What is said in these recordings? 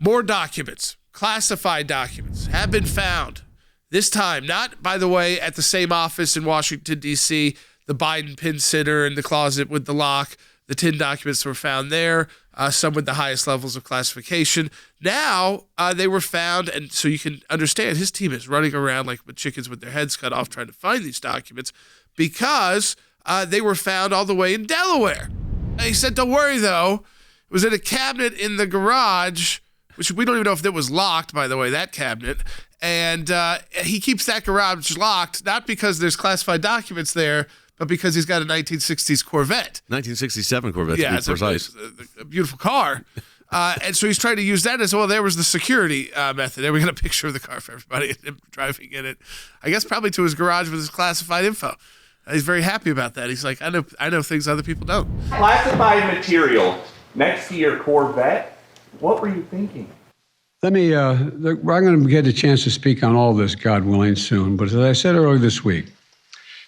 More documents, classified documents, have been found. This time, not, by the way, at the same office in Washington, D.C., the Biden Penn Center in the closet with the lock. The 10 documents were found there, some with the highest levels of classification. Now they were found, and so you can understand his team is running around like with chickens with their heads cut off trying to find these documents because they were found all the way in Delaware. And he said, don't worry, though. It was in a cabinet in the garage, which we don't even know if it was locked, by the way, that cabinet. And he keeps that garage locked, not because there's classified documents there, but because he's got a 1960s Corvette. 1967 Corvette, to be precise. A beautiful car. And so he's trying to use that as, well, there was the security method. There we got a picture of the car for everybody, him driving in it. I guess probably to his garage with his classified info. He's very happy about that. He's like, I know things other people don't. Classified material next to your Corvette. What were you thinking? Let me, I'm going to get a chance to speak on all this, God willing, soon. But as I said earlier this week,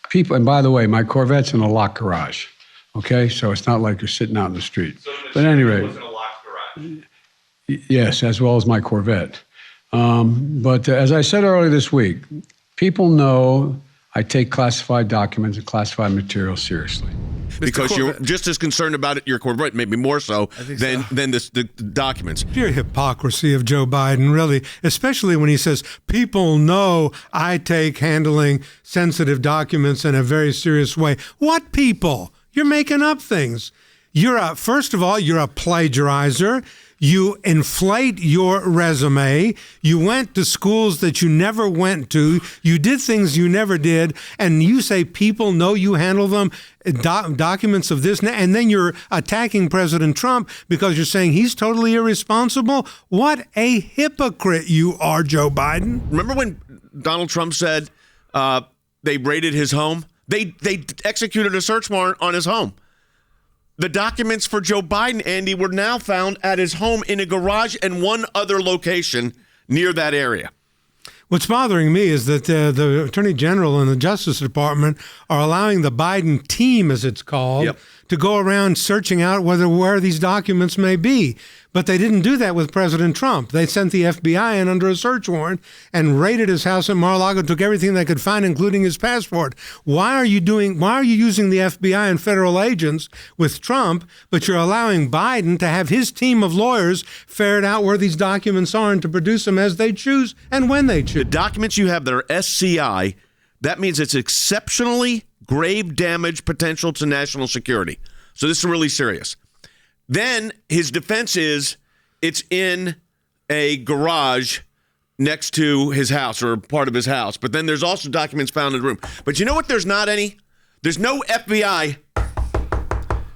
people, and by the way, my Corvette's in a locked garage, okay? So it's not like you're sitting out in the street. So but anyway, was in a locked garage. Yes, as well as my Corvette. But as I said earlier this week, people know I take classified documents and classified material seriously. Because you're just as concerned about it, your Corvette, maybe more so than the documents. Pure hypocrisy of Joe Biden, really, especially when he says, people know I take handling sensitive documents in a very serious way. What people? You're making up things. First of all, you're a plagiarizer. You inflate your resume. You went to schools that you never went to. You did things you never did. And you say people know you handle them, documents of this. And then you're attacking President Trump because you're saying he's totally irresponsible. What a hypocrite you are, Joe Biden. Remember when Donald Trump said they raided his home? They executed a search warrant on his home. The documents for Joe Biden, Andy, were now found at his home in a garage and one other location near that area. What's bothering me is that the Attorney General and the Justice Department are allowing the Biden team, as it's called, to go around searching out where these documents may be. But they didn't do that with President Trump. They sent the FBI in under a search warrant and raided his house in Mar-a-Lago, took everything they could find, including his passport. Why are you using the FBI and federal agents with Trump, but you're allowing Biden to have his team of lawyers ferret out where these documents are and to produce them as they choose and when they choose? The documents you have that are SCI, that means it's exceptionally grave damage potential to national security. So this is really serious. Then his defense is it's in a garage next to his house or part of his house. But then there's also documents found in the room. But you know what? There's not any. There's no FBI.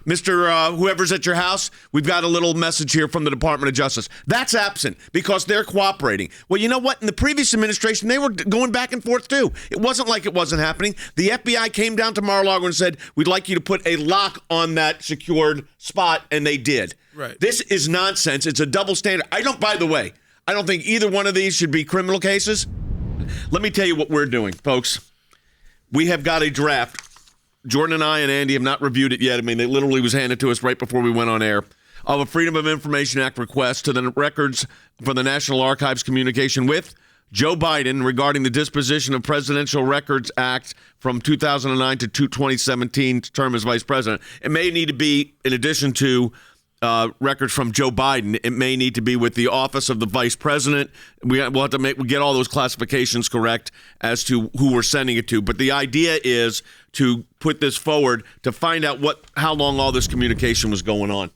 Mr. Whoever's at your house, we've got a little message here from the Department of Justice. That's absent because they're cooperating. Well, you know what? In the previous administration, they were going back and forth, too. It wasn't like it wasn't happening. The FBI came down to Mar-a-Lago and said, we'd like you to put a lock on that secured spot, and they did. Right. This is nonsense. It's a double standard. By the way, I don't think either one of these should be criminal cases. Let me tell you what we're doing, folks. We have got a draft. Jordan and I and Andy have not reviewed it yet. I mean, it literally was handed to us right before we went on air. Of a Freedom of Information Act request to the records for the National Archives communication with Joe Biden regarding the disposition of Presidential Records Act from 2009 to 2017 term as vice president. It may need to be, in addition to records from Joe Biden, it may need to be with the office of the vice president. We'll have to get all those classifications correct as to who we're sending it to. But the idea is to put this forward to find out how long all this communication was going on.